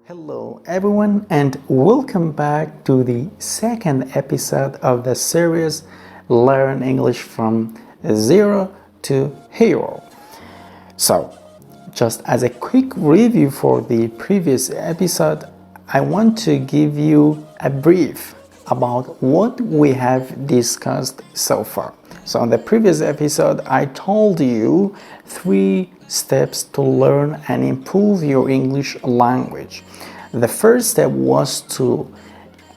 Hello everyone and welcome back to the second episode of the series Learn English from Zero to Hero. So, just as a quick review for the previous episode, I want to give you a brief about what we have discussed so far. So in the previous episode, I told you 3 steps to learn and improve your English language. The first step was to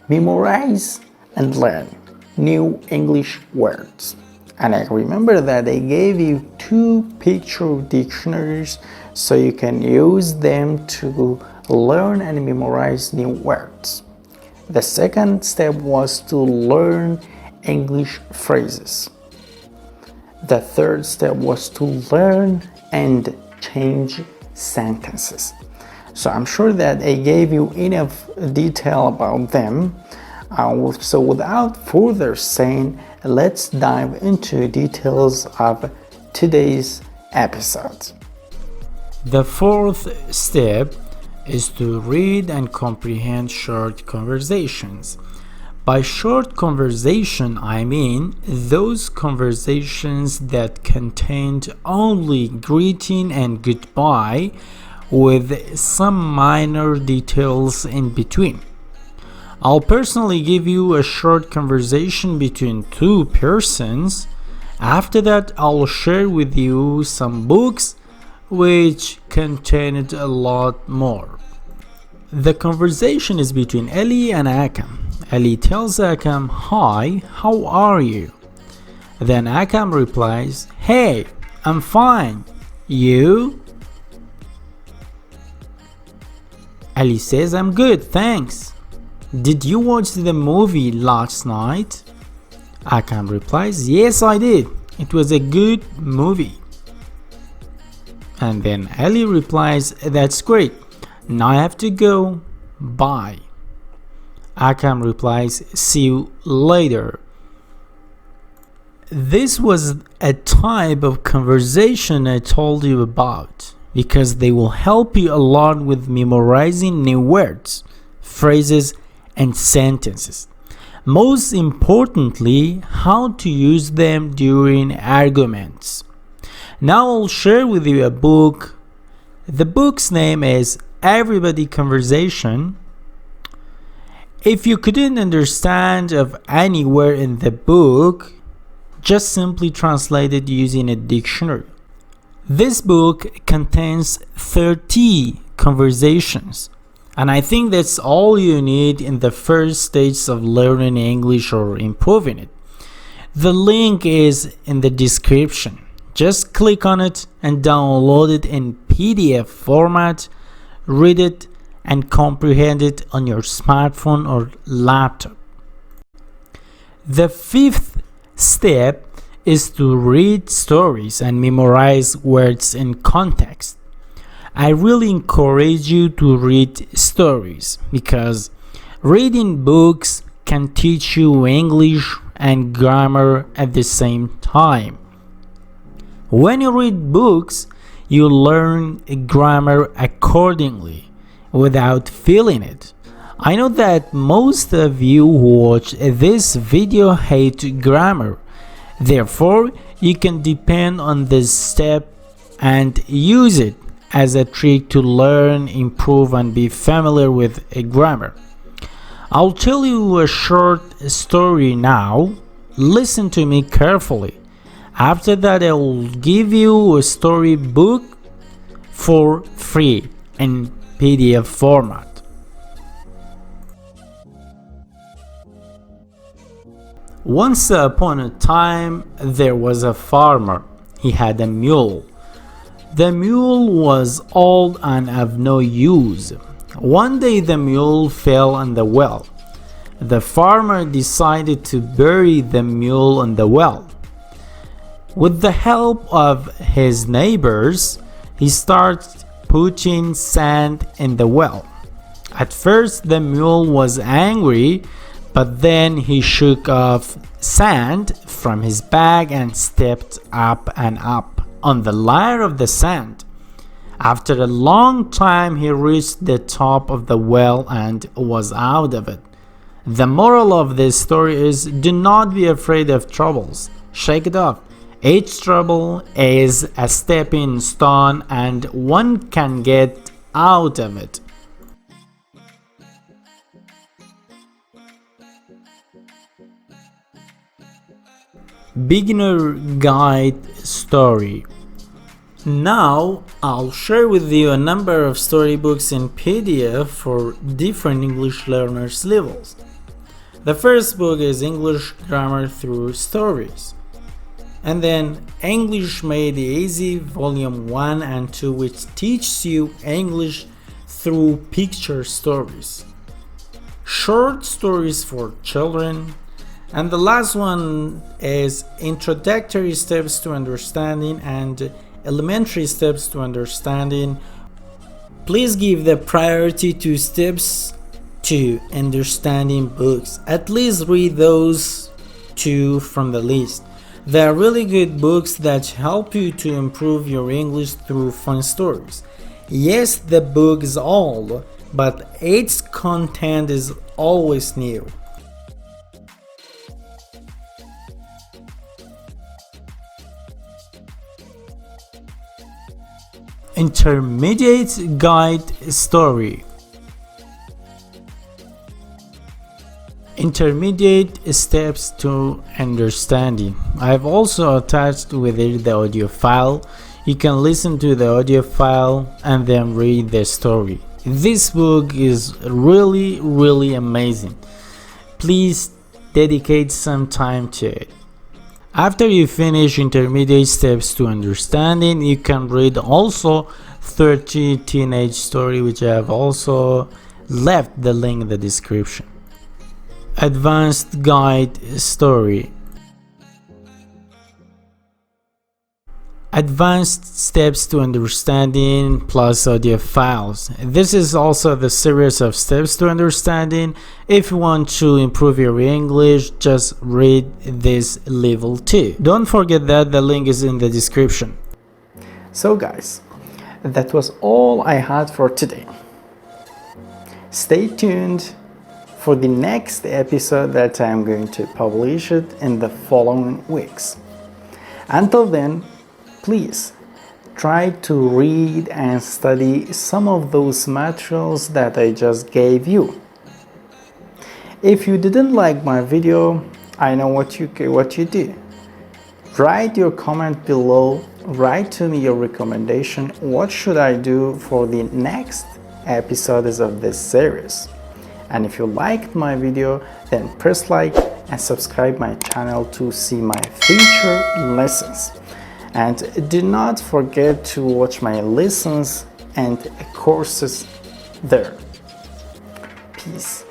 memorize and learn new English words. And I remember that I gave you 2 picture dictionaries so you can use them to learn and memorize new words. The second step was to learn English phrases. The third step was to learn and change sentences. So I'm sure that I gave you enough detail about them. So without further saying, let's dive into details of today's episode. The fourth step is to read and comprehend short conversations. By short conversation, I mean those conversations that contained only greeting and goodbye with some minor details in between. I'll personally give you a short conversation between 2 persons. After that, I'll share with you some books which contained a lot more. The conversation is between Ellie and Akam. Ellie tells Akam, "Hi, how are you?" Then Akam replies, "Hey, I'm fine. You?" Ellie says, "I'm good, thanks. Did you watch the movie last night?" Akam replies, "Yes, I did. It was a good movie." And then Ellie replies, "That's great. Now I have to go. Bye." Akam replies, "See you later." This was a type of conversation I told you about because they will help you a lot with memorizing new words, phrases, and sentences. Most importantly, how to use them during arguments. Now I'll share with you a book. The book's name is Everybody Conversation. If you couldn't understand of any word in the book, just simply translate it using a dictionary. This book contains 30 conversations, and I think that's all you need in the first stage of learning English or improving it. The link is in the description. Just click on it and download it in PDF format, read it, and comprehend it on your smartphone or laptop. The 5th step is to read stories and memorize words in context. I really encourage you to read stories because reading books can teach you English and grammar at the same time. When you read books, you learn grammar accordingly without feeling it. I know that most of you who watch this video hate grammar. Therefore, you can depend on this step and use it as a trick to learn, improve, and be familiar with grammar. I'll tell you a short story now. Listen to me carefully. After that, I will give you a storybook for free in PDF format. Once upon a time, there was a farmer. He had a mule. The mule was old and of no use. One day the mule fell in the well. The farmer decided to bury the mule in the well. With the help of his neighbors, he started putting sand in the well. At first the mule was angry, but then he shook off sand from his bag and stepped up and up on the layer of the sand. After a long time, he reached the top of the well and was out of it. The moral of this story is, do not be afraid of troubles. Shake it off. Each trouble is a stepping stone and one can get out of it. Beginner Guide Story. Now I'll share with you a number of storybooks in PDF for different English learners levels. The first book is English Grammar Through Stories, and then English Made Easy Volume 1 and 2, which teaches you English through picture stories, short stories for children, and the last one is Introductory Steps to Understanding and Elementary Steps to Understanding. Please give the priority to Steps to Understanding books. At least read those two from the list. They are really good books that help you to improve your English through fun stories. Yes, the book is old, but its content is always new. Intermediate Guide Story. Intermediate Steps to Understanding. I have also attached with it the audio file. You can listen to the audio file and then read the story. This book is really amazing. Please dedicate some time to it. After you finish Intermediate Steps to Understanding, you can read also 30 Teenage Story, which I have also left the link in the description. Advanced Guide Story. Advanced Steps to Understanding plus audio files. This is also the series of Steps to Understanding. If you want to improve your English, just read this level 2. Don't forget that the link is in the description. So guys, that was all I had for today. Stay tuned for the next episode that I'm going to publish it in the following weeks. Until then, please try to read and study some of those materials that I just gave you. If you didn't like my video, I know what you do. Write your comment below, write to me your recommendation. What should I do for the next episodes of this series? And if you liked my video, then press like and subscribe my channel to see my future lessons. And do not forget to watch my lessons and courses there. Peace.